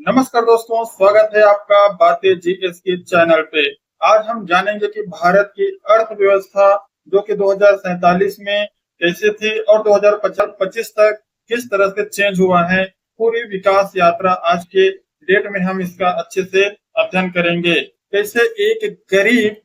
नमस्कार दोस्तों, स्वागत है आपका बातें जीएस के चैनल पे। आज हम जानेंगे कि भारत की अर्थव्यवस्था जो कि 2047 में कैसे थी और 2025 तक किस तरह से चेंज हुआ है। पूरी विकास यात्रा आज के डेट में हम इसका अच्छे से अध्ययन करेंगे। कैसे एक गरीब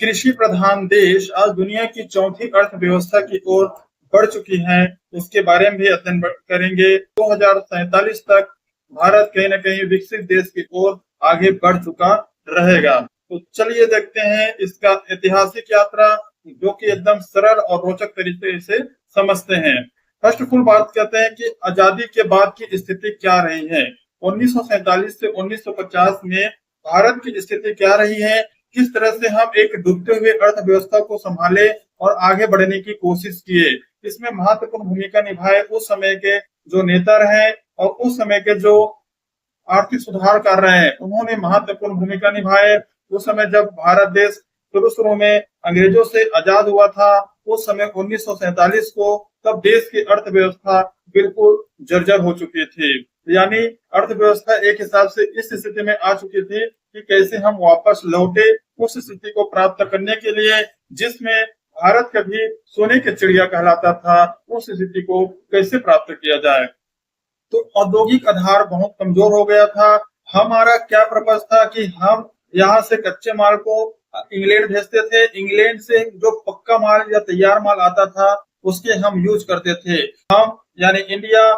कृषि प्रधान देश आज दुनिया की चौथी अर्थव्यवस्था की ओर बढ़ चुकी है, उसके बारे में भी अध्ययन करेंगे। 2047 तक भारत कहीं न कहीं विकसित देश की ओर आगे बढ़ चुका रहेगा। तो चलिए देखते हैं इसका ऐतिहासिक यात्रा, जो कि एकदम सरल और रोचक तरीके से समझते हैं। फर्स्ट ऑफ ऑल बात करते हैं कि आजादी के बाद की स्थिति क्या रही है। 1947 से 1950 में भारत की स्थिति क्या रही है, किस तरह से हम एक डूबते हुए अर्थव्यवस्था को संभाले और आगे बढ़ने की कोशिश किए। इसमें महत्वपूर्ण भूमिका निभाए उस समय के जो नेता रहे और उस समय के जो आर्थिक सुधार कर रहे हैं, उन्होंने महत्वपूर्ण भूमिका निभाए। उस समय जब भारत देश शुरू में अंग्रेजों से आजाद हुआ था, उस समय 1947 को, तब देश की अर्थव्यवस्था बिल्कुल जर्जर हो चुकी थी। यानी अर्थव्यवस्था एक हिसाब से इस स्थिति में आ चुकी थी कि कैसे हम वापस लौटे उस स्थिति को प्राप्त करने के लिए जिसमें भारत कभी सोने की चिड़िया कहलाता था। उस स्थिति को कैसे प्राप्त किया जाए, तो औद्योगिक आधार बहुत कमजोर हो गया था। हमारा क्या पर्पस था कि हम यहाँ से कच्चे माल को इंग्लैंड भेजते थे, इंग्लैंड से जो पक्का माल या तैयार माल आता था उसके हम यूज करते थे। हम यानी इंडिया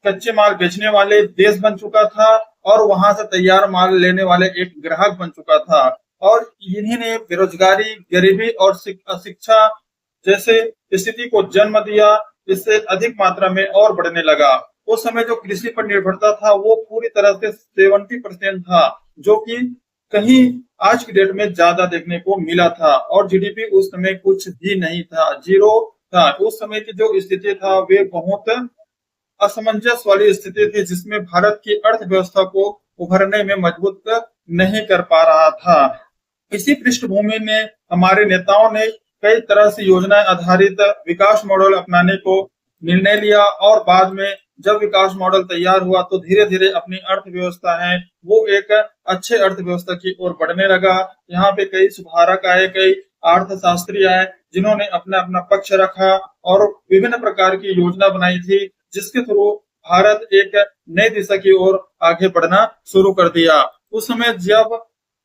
कच्चे माल बेचने वाले देश बन चुका था और वहां से तैयार माल लेने वाले एक ग्राहक बन चुका था। और इन्हीं ने बेरोजगारी, गरीबी और अशिक्षा जैसे स्थिति को जन्म दिया। इससे अधिक मात्रा में और बढ़ने लगा। उस समय जो कृषि पर निर्भरता था वो पूरी तरह से 70% था, जो कि कहीं आज की डेट में ज्यादा देखने को मिला था। और जीडीपी उस समय कुछ भी नहीं था, जीरो था। उस समय की जो स्थिति था वे बहुत असमंजस वाली स्थिति थी, जिसमें भारत की अर्थव्यवस्था को उभरने में मजबूत नहीं कर पा रहा था। इसी पृष्ठभूमि में हमारे नेताओं ने कई तरह से योजना आधारित विकास मॉडल अपनाने को निर्णय लिया और बाद में जब विकास मॉडल तैयार हुआ तो धीरे धीरे अपनी अर्थव्यवस्था है वो एक अच्छे अर्थव्यवस्था की ओर बढ़ने लगा। यहाँ पे कई सुधारक आए, कई अर्थशास्त्री आए, जिन्होंने अपना अपना पक्ष रखा और विभिन्न प्रकार की योजना बनाई थी, जिसके थ्रू भारत एक नई दिशा की ओर आगे बढ़ना शुरू कर दिया। उस समय जब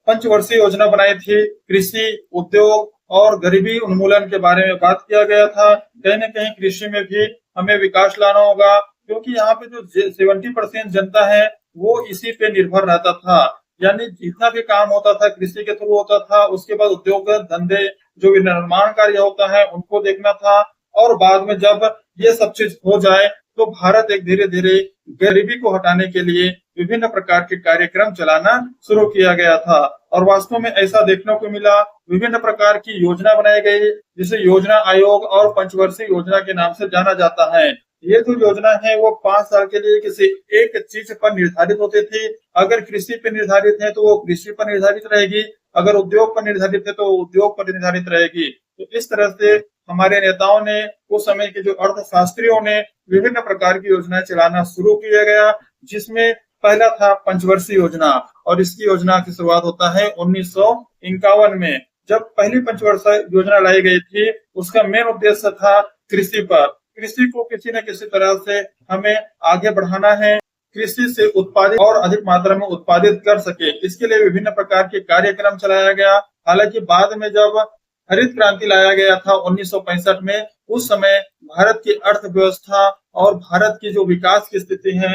पंचवर्षीय योजना बनाई थी, कृषि, उद्योग और गरीबी उन्मूलन के बारे में बात किया गया था। कहीं न कहीं कृषि में भी हमें विकास लाना होगा, क्योंकि यहाँ पे जो 70% जनता है वो इसी पे निर्भर रहता था। यानी जितना भी काम होता था कृषि के थ्रू होता था, उसके बाद उद्योग धंधे जो निर्माण कार्य होता है उनको देखना था। और बाद में जब ये सब चीज हो जाए तो भारत एक धीरे धीरे गरीबी को हटाने के लिए विभिन्न प्रकार के कार्यक्रम चलाना शुरू किया गया था। और वास्तव में ऐसा देखने को मिला, विभिन्न प्रकार की योजना बनाई गई, जिसे योजना आयोग और पंचवर्षीय योजना के नाम से जाना जाता है। ये जो योजना है वो 5 साल के लिए किसी एक चीज पर निर्धारित होती थी। अगर कृषि पर निर्धारित है तो वो कृषि पर निर्धारित रहेगी, अगर उद्योग पर निर्धारित है तो उद्योग पर निर्धारित रहेगी। तो इस तरह से हमारे नेताओं ने, उस समय के जो अर्थशास्त्रियों ने विभिन्न प्रकार की योजनाएं चलाना शुरू किया गया, जिसमें पहला था पंचवर्षीय योजना। और इसकी योजना की शुरुआत होता है 1951 में, जब पहली पंचवर्षीय योजना लाई गई थी। उसका मेन उद्देश्य था कृषि पर, कृषि को किसी न किसी तरह से हमें आगे बढ़ाना है, कृषि से उत्पादित और अधिक मात्रा में उत्पादित कर सके, इसके लिए विभिन्न प्रकार के कार्यक्रम चलाया गया। हालांकि बाद में जब हरित क्रांति लाया गया था 1965 में, उस समय भारत की अर्थव्यवस्था और भारत की जो विकास की स्थिति है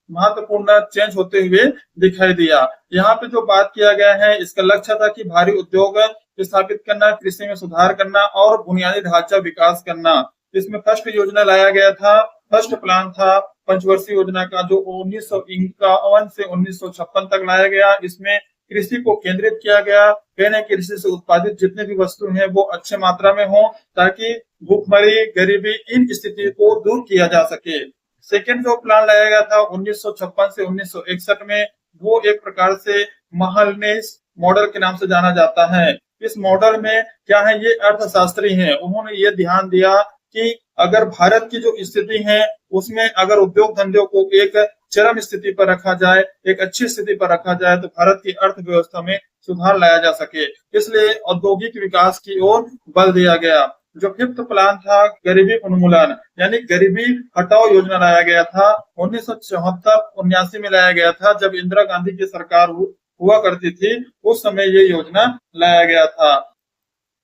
महत्वपूर्ण चेंज होते हुए दिखाई दिया। यहाँ पे जो बात किया गया है, इसका लक्ष्य था कि भारी उद्योग स्थापित करना, कृषि में सुधार करना और बुनियादी ढांचा विकास करना। इसमें फर्स्ट योजना लाया गया था, फर्स्ट प्लान था पंचवर्षीय योजना का, जो 1951 से 1956 तक लाया गया। इसमें कृषि को केंद्रित किया गया, कहने कृषि से उत्पादित जितने भी वस्तु हैं वो अच्छे मात्रा में हो, ताकि भूखमरी, गरीबी, इन स्थिति को दूर किया जा सके। सेकेंड जो प्लान लाया गया था 1956 से 1961 में, वो एक प्रकार से महलनेस मॉडल के नाम से जाना जाता है। इस मॉडल में क्या है, ये अर्थशास्त्री हैं, उन्होंने ये ध्यान दिया कि अगर भारत की जो स्थिति है उसमें अगर उद्योग धंधों को एक चरम स्थिति पर रखा जाए, एक अच्छी स्थिति पर रखा जाए, तो भारत की अर्थव्यवस्था में सुधार लाया जा सके। इसलिए औद्योगिक विकास की ओर बल दिया गया। जो फिफ्थ प्लान था, गरीबी उन्मूलन यानी गरीबी हटाओ योजना लाया गया था। 1974-79 में लाया गया था, जब इंदिरा गांधी की सरकार हुआ करती थी, उस समय ये योजना लाया गया था।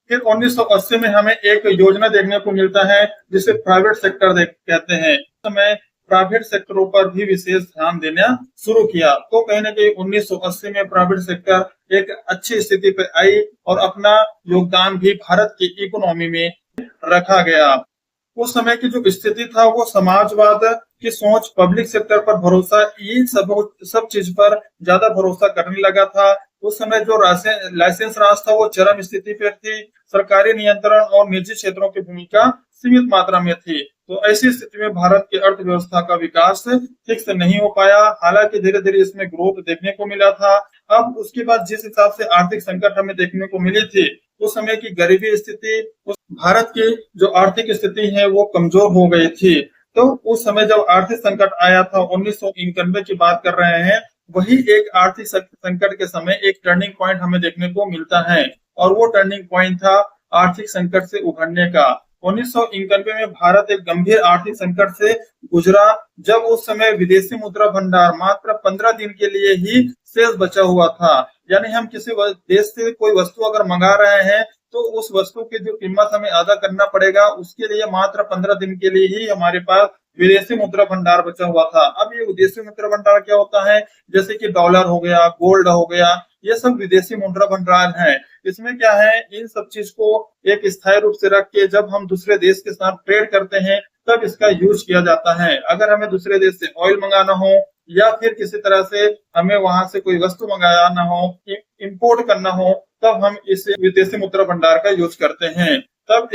फिर 1980 में हमें एक योजना देखने को मिलता है जिसे प्राइवेट सेक्टर कहते हैं। उस समय प्राइवेट सेक्टरों पर भी विशेष ध्यान देना शुरू किया, तो कहीं ना कहीं 1980 में प्राइवेट सेक्टर एक अच्छी स्थिति पर आई और अपना योगदान भी भारत की इकोनॉमी में रखा गया। उस समय की जो स्थिति था वो समाजवाद की सोच, पब्लिक सेक्टर पर भरोसा, ये सब चीज पर ज्यादा भरोसा करने लगा था। उस समय जो लाइसेंस राज था वो चरम स्थिति पर थी। सरकारी नियंत्रण और निजी क्षेत्रों की भूमिका सीमित मात्रा में थी। तो ऐसी स्थिति में भारत की अर्थव्यवस्था का विकास ठीक से नहीं हो पाया। हालांकि धीरे धीरे इसमें ग्रोथ देखने को मिला था। अब उसके बाद जिस हिसाब से आर्थिक संकट हमें देखने को मिली थी, उस समय की गरीबी स्थिति, उस भारत की जो आर्थिक स्थिति है वो कमजोर हो गई थी। तो उस समय जब आर्थिक संकट आया था, 1991 की बात कर रहे हैं, वही एक आर्थिक संकट के समय एक टर्निंग पॉइंट हमें देखने को मिलता है, और वो टर्निंग पॉइंट था आर्थिक संकट से उभरने का। 1991 में भारत एक गंभीर आर्थिक संकट से गुजरा, जब उस समय विदेशी मुद्रा भंडार मात्र 15 दिन के लिए ही शेष बचा हुआ था। यानी हम किसी देश से कोई वस्तु अगर मंगा रहे हैं तो उस वस्तु की जो कीमत हमें अदा करना पड़ेगा, उसके लिए मात्र 15 दिन के लिए ही हमारे पास विदेशी मुद्रा भंडार बचा हुआ था। अब ये विदेशी मुद्रा भंडार क्या होता है, जैसे कि डॉलर हो गया, गोल्ड हो गया, ये सब विदेशी मुद्रा भंडार है। इसमें क्या है, इन सब चीज को एक स्थायी रूप से रख के जब हम दूसरे देश के साथ ट्रेड करते हैं तब इसका यूज किया जाता है। अगर हमें दूसरे देश से ऑयल मंगाना हो या फिर किसी तरह से हमें वहां से कोई वस्तु मंगाना हो, इंपोर्ट करना हो, तब हम इस विदेशी मुद्रा भंडार का यूज करते हैं। तब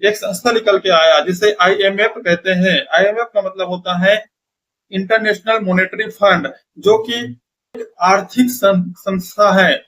एक संस्था निकल के आया जिसे IMF कहते हैं। IMF का मतलब होता है इंटरनेशनल मॉनेटरी फंड, जो कि आर्थिक संस्था है।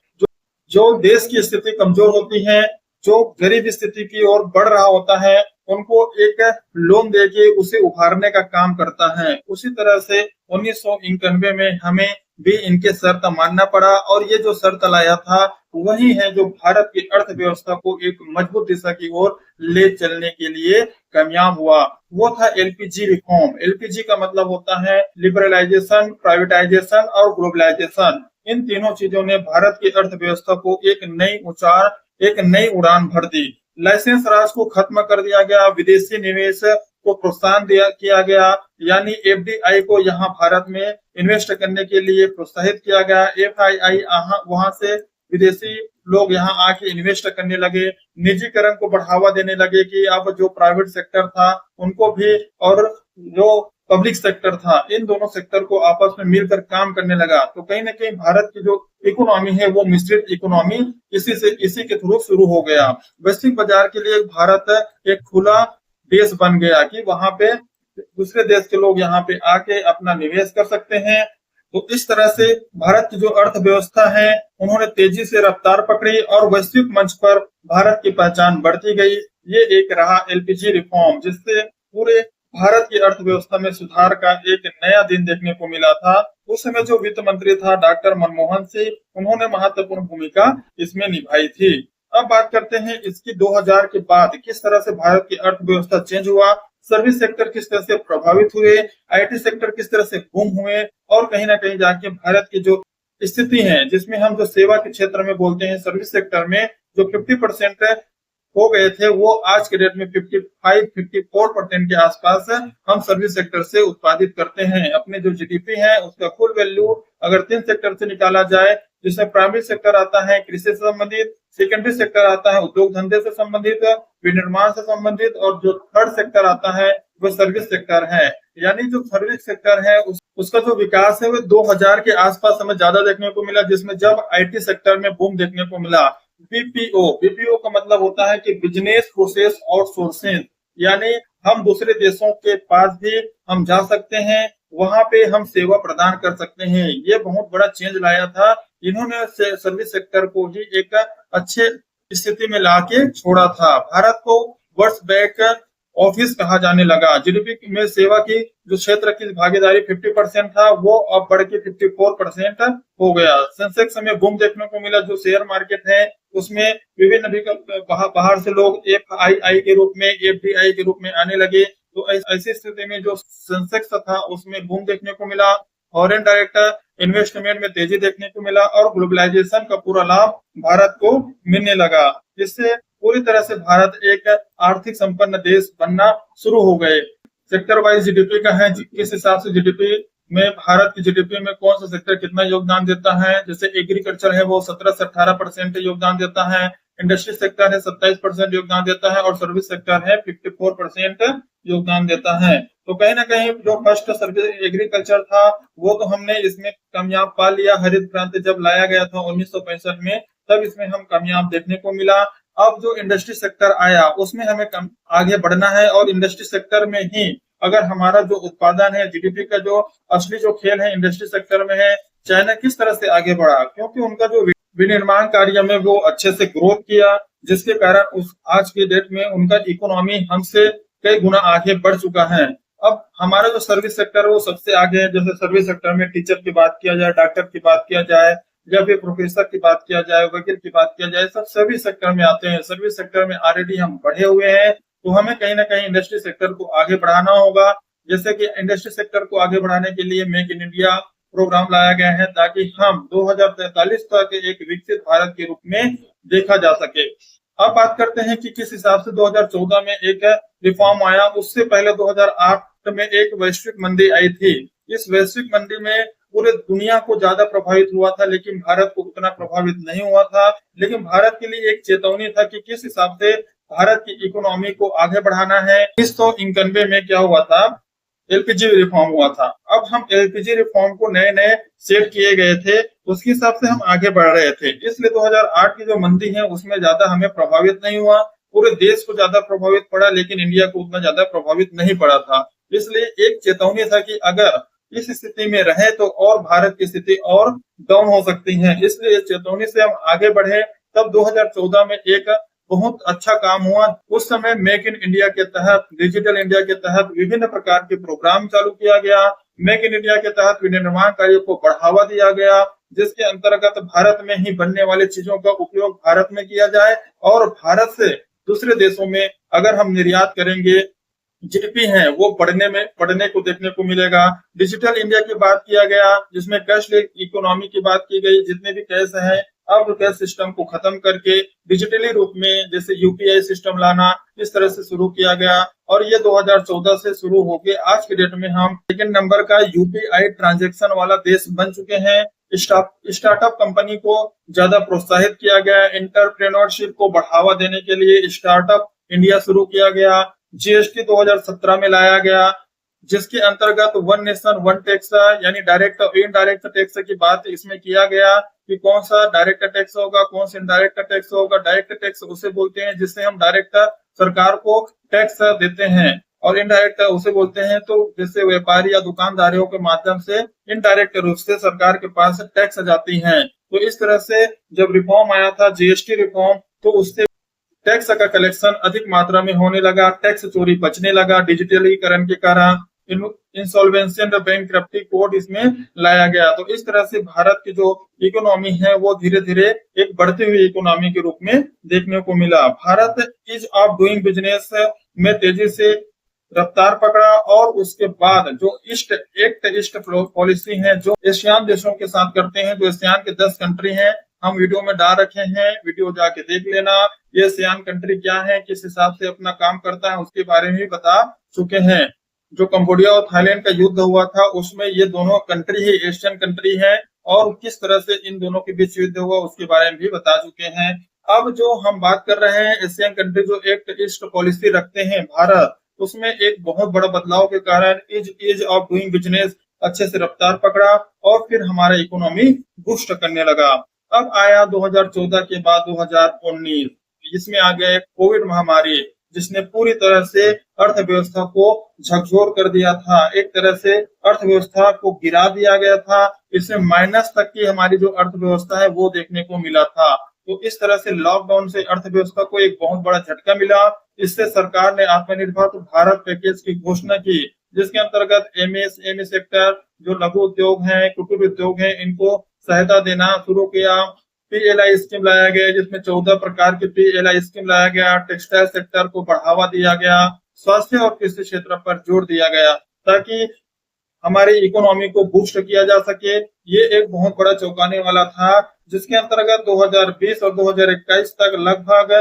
जो देश की स्थिति कमजोर होती है, जो गरीब स्थिति की ओर बढ़ रहा होता है, उनको एक लोन देके उसे उभारने का काम करता है। उसी तरह से 1991 में हमें भी इनके शर्त मानना पड़ा, और ये जो शर्त लाया था वही है जो भारत की अर्थव्यवस्था को एक मजबूत दिशा की ओर ले चलने के लिए कामयाब हुआ। वो था LPG रिफॉर्म। LPG का मतलब होता है लिबरलाइजेशन, प्राइवेटाइजेशन और ग्लोबलाइजेशन। इन तीनों चीजों ने भारत की अर्थव्यवस्था को एक नई उड़ान भर दी। लाइसेंस राज को खत्म कर दिया गया, विदेशी निवेश को प्रोत्साहन किया गया, यानी FDI को यहाँ भारत में इन्वेस्ट करने के लिए प्रोत्साहित किया गया। FII वहां से विदेशी लोग यहाँ आके इन्वेस्ट करने लगे। निजीकरण को बढ़ावा देने लगे कि अब जो प्राइवेट सेक्टर था उनको भी, और जो पब्लिक सेक्टर था, इन दोनों सेक्टर को आपस में मिलकर काम करने लगा। तो कहीं ना कहीं भारत की जो इकोनॉमी है वो मिश्रित इकोनॉमी इसी के थ्रू शुरू हो गया। वैश्विक बाजार के लिए भारत एक खुला देश बन गया कि वहां पे दूसरे देश के लोग यहाँ पे आके अपना निवेश कर सकते हैं। तो इस तरह से भारत की जो अर्थव्यवस्था है उन्होंने तेजी से रफ्तार पकड़ी और वैश्विक मंच पर भारत की पहचान बढ़ती गई। ये एक रहा LPG रिफॉर्म, जिससे पूरे भारत की अर्थव्यवस्था में सुधार का एक नया दिन देखने को मिला था। उस समय जो वित्त मंत्री था डॉक्टर मनमोहन सिंह, उन्होंने महत्वपूर्ण भूमिका इसमें निभाई थी। अब बात करते हैं इसकी 2000 के बाद किस तरह से भारत की अर्थव्यवस्था चेंज हुआ, सर्विस सेक्टर किस तरह से प्रभावित हुए, IT सेक्टर किस तरह से बूम हुए, और कहीं ना कहीं जाके भारत की जो स्थिति है, जिसमें हम जो सेवा के क्षेत्र में बोलते हैं, सर्विस सेक्टर में जो 50% हो गए थे, वो आज के डेट में 55-54% के आसपास हम सर्विस सेक्टर से उत्पादित करते हैं। अपने जो GDP है उसका फुल वैल्यू अगर 3 सेक्टर से निकाला जाए, जिसमें प्राइमरी सेक्टर आता है कृषि से संबंधित, सेकेंडरी सेक्टर आता है उद्योग धंधे से संबंधित, विनिर्माण से संबंधित, और जो थर्ड सेक्टर आता है वो सर्विस सेक्टर है। यानी जो सर्विस सेक्टर है उसका जो विकास है वो 2000 के आसपास हमें ज्यादा देखने को मिला, जिसमें जब IT सेक्टर में बूम देखने को मिला। BPO का मतलब होता है कि बिजनेस प्रोसेस आउटसोर्सिंग, यानी हम दूसरे देशों के पास भी हम जा सकते हैं, वहां पे हम सेवा प्रदान कर सकते हैं। ये बहुत बड़ा चेंज लाया था। इन्होंने सर्विस सेक्टर को ही एक अच्छे स्थिति में लाके छोड़ा था। भारत को वर्ष बैक ऑफिस कहा जाने लगा। जीडीपी में सेवा की जो क्षेत्र की भागीदारी 50% था, वो अब बढ़ के 54% हो गया। सेंसेक्स में बूम देखने को मिला। जो शेयर मार्केट है उसमें विभिन्न विकल्प बाहर से लोग एफआईआई के रूप में, एफडीआई के रूप में आने लगे। तो ऐसी स्थिति में जो सेंसेक्स था उसमें बूम देखने को मिला। फॉरेन डायरेक्ट इन्वेस्टमेंट में तेजी देखने को मिला और ग्लोबलाइजेशन का पूरा लाभ भारत को मिलने लगा, जिससे पूरी तरह से भारत एक आर्थिक संपन्न देश बनना शुरू हो गए। सेक्टर वाइज जीडीपी का है, किस हिसाब से जीडीपी में, भारत की जीडीपी में कौन सा सेक्टर कितना योगदान देता है। जैसे एग्रीकल्चर है वो 17 से 18% योगदान देता है, इंडस्ट्री सेक्टर है 27% योगदान देता है और सर्विस सेक्टर है 54% योगदान देता है। तो कहीं ना कहीं जो फर्स्ट सर्विस एग्रीकल्चर था वो तो हमने इसमें कामयाब पा लिया। हरित क्रांति जब लाया गया था 1965 में, तब इसमें हम कामयाब देखने को मिला। अब जो इंडस्ट्री सेक्टर आया उसमें हमें आगे बढ़ना है और इंडस्ट्री सेक्टर में ही अगर हमारा जो उत्पादन है, जीडीपी का जो असली जो खेल है इंडस्ट्री सेक्टर में है। चाइना किस तरह से आगे बढ़ा, क्योंकि उनका जो विनिर्माण कार्य में वो अच्छे से ग्रोथ किया, जिसके कारण उस आज के डेट में उनका इकोनॉमी हमसे कई गुना आगे बढ़ चुका है। अब हमारा जो सर्विस सेक्टर है वो सबसे आगे है। जैसे सर्विस सेक्टर में टीचर की बात किया जाए, डॉक्टर की बात किया जाए, या फिर प्रोफेसर की बात किया जाए, वकील की बात किया जाए, सब सर्विस सेक्टर में आते हैं। सर्विस सेक्टर में ऑलरेडी हम बढ़े हुए हैं, तो हमें कहीं ना कहीं इंडस्ट्री सेक्टर को आगे बढ़ाना होगा। जैसे कि इंडस्ट्री सेक्टर को आगे बढ़ाने के लिए मेक इन इंडिया प्रोग्राम लाया गया है, ताकि हम 2043 तक एक विकसित भारत के रूप में देखा जा सके। अब बात करते हैं कि किस हिसाब से 2014 में एक रिफॉर्म आया। उससे पहले 2008 में एक वैश्विक मंदी आई थी। इस वैश्विक मंदी में पूरे दुनिया को ज्यादा प्रभावित हुआ था, लेकिन भारत को उतना प्रभावित नहीं हुआ था। लेकिन भारत के लिए एक चेतावनी था कि किस हिसाब से भारत की इकोनॉमी को आगे बढ़ाना है। 1991 में क्या हुआ था, एलपीजी रिफॉर्म हुआ था। अब हम एलपीजी रिफॉर्म को नए नए सेट किए गए थे, उसके हिसाब से हम आगे बढ़ रहे थे। इसलिए 2008 की जो मंदी है उसमें ज्यादा हमें प्रभावित नहीं हुआ। पूरे देश को ज्यादा प्रभावित पड़ा, लेकिन इंडिया को उतना ज्यादा प्रभावित नहीं पड़ा था। इसलिए एक चेतावनी था कि अगर इस स्थिति में रहे तो और भारत की स्थिति और डाउन हो सकती है। इसलिए चेतावनी से हम आगे बढ़े। तब 2014 में एक बहुत अच्छा काम हुआ। उस समय मेक इन इंडिया के तहत, डिजिटल इंडिया के तहत विभिन्न प्रकार के प्रोग्राम चालू किया गया। मेक इन इंडिया के तहत विनिर्माण कार्यों को बढ़ावा दिया गया, जिसके अंतर्गत भारत में ही बनने वाली चीजों का उपयोग भारत में किया जाए और भारत से दूसरे देशों में अगर हम निर्यात करेंगे, जीडीपी है वो बढ़ने को देखने को मिलेगा। डिजिटल इंडिया की बात किया गया, जिसमें कैशलेस इकोनॉमी की बात की गई। जितने भी कैश है अब कैश सिस्टम को खत्म करके डिजिटली रूप में जैसे यूपीआई सिस्टम लाना, इस तरह से शुरू किया गया। और ये 2014 से शुरू होके आज के डेट में हम सेकंड नंबर का यूपीआई ट्रांजैक्शन वाला देश बन चुके हैं। स्टार्टअप कंपनी को ज्यादा प्रोत्साहित किया गया। एंटरप्रेन्योरशिप को बढ़ावा देने के लिए स्टार्टअप इंडिया शुरू किया गया। जीएसटी 2017 में लाया गया, जिसके अंतर्गत वन नेशन वन टैक्स यानी डायरेक्ट और इनडायरेक्ट टैक्स की बात इसमें किया गया कि कौन सा डायरेक्ट टैक्स होगा, कौन सा इनडायरेक्ट टैक्स होगा। डायरेक्ट टैक्स उसे बोलते हैं जिससे हम डायरेक्ट सरकार को टैक्स देते हैं, और इनडायरेक्ट उसे बोलते हैं तो जैसे व्यापारी या दुकानदारों के माध्यम से इनडायरेक्ट रूप से सरकार के पास टैक्स जाती हैं। तो इस तरह से जब रिफॉर्म आया था जीएसटी रिफॉर्म, तो उससे टैक्स का कलेक्शन अधिक मात्रा में होने लगा, टैक्स चोरी बचने लगा। डिजिटलीकरण के कारण इंसॉल्वेंसी एंड बैंकरप्टी कोड इसमें लाया गया। तो इस तरह से भारत की जो इकोनॉमी है वो धीरे धीरे एक बढ़ती हुई इकोनॉमी के रूप में देखने को मिला। Bharat is of doing business में तेजी से रफ्तार पकड़ा, और उसके बाद जो ईस्ट पॉलिसी है जो एशियान देशों के साथ करते हैं, जो एशियान के 10 कंट्री हैं, हम वीडियो में डाल रखे हैं, वीडियो जाके देख लेना। ये एशियान कंट्री क्या है, किस हिसाब से अपना काम करता है, उसके बारे में भी बता चुके हैं। जो कंबोडिया और थाईलैंड का युद्ध हुआ था उसमें ये दोनों कंट्री ही एशियन कंट्री है, और किस तरह से इन दोनों के बीच युद्ध हुआ उसके बारे में भी बता चुके हैं। अब जो हम बात कर रहे हैं एशियन कंट्री जो एक्ट ईस्ट पॉलिसी रखते हैं भारत, उसमें एक बहुत बड़ा बदलाव के कारण इज ऑफ डूइंग बिजनेस अच्छे से रफ्तार पकड़ा और फिर हमारा इकोनॉमी बूस्ट करने लगा। अब आया 2014 के बाद 2019, इसमें आ गया कोविड महामारी, जिसने पूरी तरह से अर्थव्यवस्था को झकझोर कर दिया था। एक तरह से अर्थव्यवस्था को गिरा दिया गया था। इसमें माइनस तक की हमारी जो अर्थव्यवस्था है वो देखने को मिला था। तो इस तरह से लॉकडाउन से अर्थव्यवस्था को एक बहुत बड़ा झटका मिला। इससे सरकार ने आत्मनिर्भर भारत पैकेज की घोषणा की, जिसके अंतर्गत एमएसएमई सेक्टर, जो लघु उद्योग हैं, कुटीर उद्योग हैं, इनको सहायता देना शुरू किया। पीएलआई स्कीम लाया गया, जिसमें 14 प्रकार की पीएलआई स्कीम लाया गया। टेक्सटाइल सेक्टर को बढ़ावा दिया गया। स्वास्थ्य और कृषि क्षेत्र पर जोर दिया गया ताकि हमारी इकोनॉमी को बूस्ट किया जा सके। ये एक बहुत बड़ा चौंकाने वाला था, जिसके अंतर्गत 2020 और 2021 तक लगभग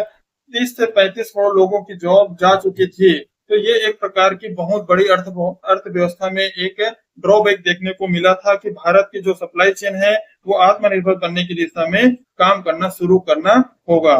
30 से 35 करोड़ लोगों की जॉब जा चुकी थी। तो ये एक प्रकार की बहुत बड़ी अर्थव्यवस्था में एक ड्रॉबैक देखने को मिला था कि भारत की जो सप्लाई चेन है वो आत्मनिर्भर बनने की दिशा में काम करना शुरू करना होगा।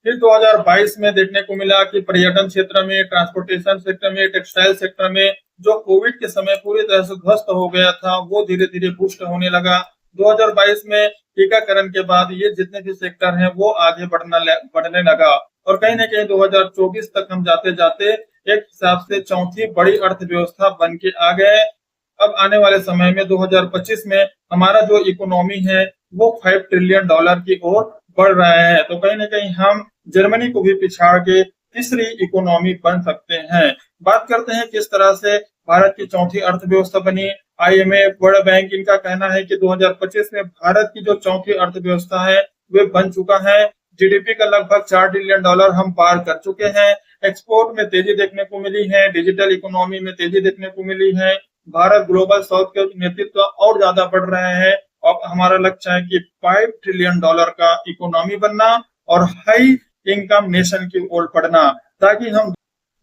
फिर 2022 में देखने को मिला कि पर्यटन क्षेत्र में, ट्रांसपोर्टेशन सेक्टर में, टेक्सटाइल सेक्टर में जो कोविड के समय पूरी तरह से ध्वस्त हो गया था, वो धीरे धीरे बूस्ट होने लगा। 2022 में टीकाकरण के बाद ये जितने भी सेक्टर हैं वो आगे बढ़ने लगा और कहीं ना कहीं 2024 तक हम जाते जाते एक हिसाब से चौथी बड़ी अर्थव्यवस्था बन के आ गए। अब आने वाले समय में 2025 में हमारा जो इकोनॉमी है वो $5 ट्रिलियन की ओर बढ़ रहा है। तो कहीं ना कहीं हम जर्मनी को भी पिछाड़ के तीसरी इकोनॉमी बन सकते हैं। बात करते हैं किस तरह से भारत की चौथी अर्थव्यवस्था बनी। आईएमएफ, वर्ल्ड बैंक, इनका कहना है कि 2025 में भारत की जो चौथी अर्थव्यवस्था है वे बन चुका है। जीडीपी का लगभग $4 ट्रिलियन हम पार कर चुके हैं। एक्सपोर्ट में तेजी देखने को मिली है। डिजिटल इकोनॉमी में तेजी देखने को मिली है। भारत ग्लोबल साउथ के नेतृत्व और ज्यादा बढ़ रहे हैं। अब हमारा लक्ष्य है कि $5 ट्रिलियन का इकोनॉमी बनना और हाई इनकम नेशन की ओर बढ़ना, ताकि हम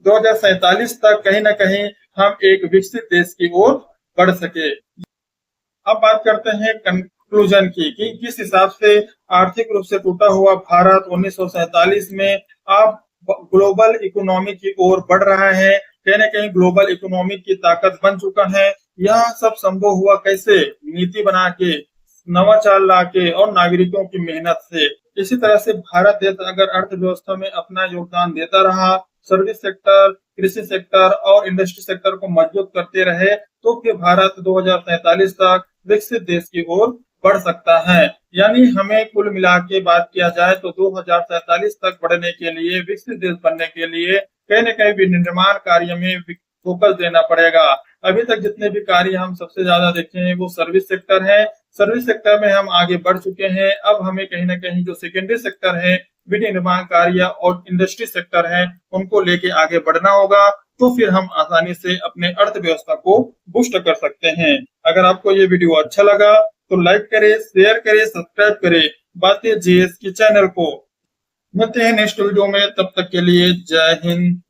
2047 तक कहीं ना कहीं हम एक विकसित देश की ओर बढ़ सके। अब बात करते हैं कंक्लूजन की कि किस हिसाब से आर्थिक रूप से टूटा हुआ भारत 1947 में अब ग्लोबल इकोनॉमी की ओर बढ़ रहा है, कहीं ना कहीं ग्लोबल इकोनॉमी की ताकत बन चुका है। यह सब संभव हुआ कैसे? नीति बना के, नवाचार ला के और नागरिकों की मेहनत से। इसी तरह से भारत देश अगर अर्थव्यवस्था में अपना योगदान देता रहा, सर्विस सेक्टर, कृषि सेक्टर और इंडस्ट्री सेक्टर को मजबूत करते रहे, तो फिर भारत 2047 तक विकसित देश की ओर बढ़ सकता है। यानी हमें कुल मिला के बात किया जाए तो 2047 तक बढ़ने के लिए, विकसित देश बनने के लिए कहीं न कहीं विनिर्माण कार्य में फोकस देना पड़ेगा। अभी तक जितने भी कार्य हम सबसे ज्यादा देखे हैं वो सर्विस सेक्टर है। सर्विस सेक्टर में हम आगे बढ़ चुके हैं। अब हमें कहीं ना कहीं जो सेकेंडरी सेक्टर है, विनिर्माण कार्य और इंडस्ट्री सेक्टर है, उनको लेके आगे बढ़ना होगा। तो फिर हम आसानी से अपने अर्थव्यवस्था को बूस्ट कर सकते हैं। अगर आपको ये वीडियो अच्छा लगा तो लाइक करें, शेयर करें, सब्सक्राइब करें बातें जीएस की चैनल को। मिलते हैं नेक्स्ट वीडियो में, तब तक के लिए जय हिंद।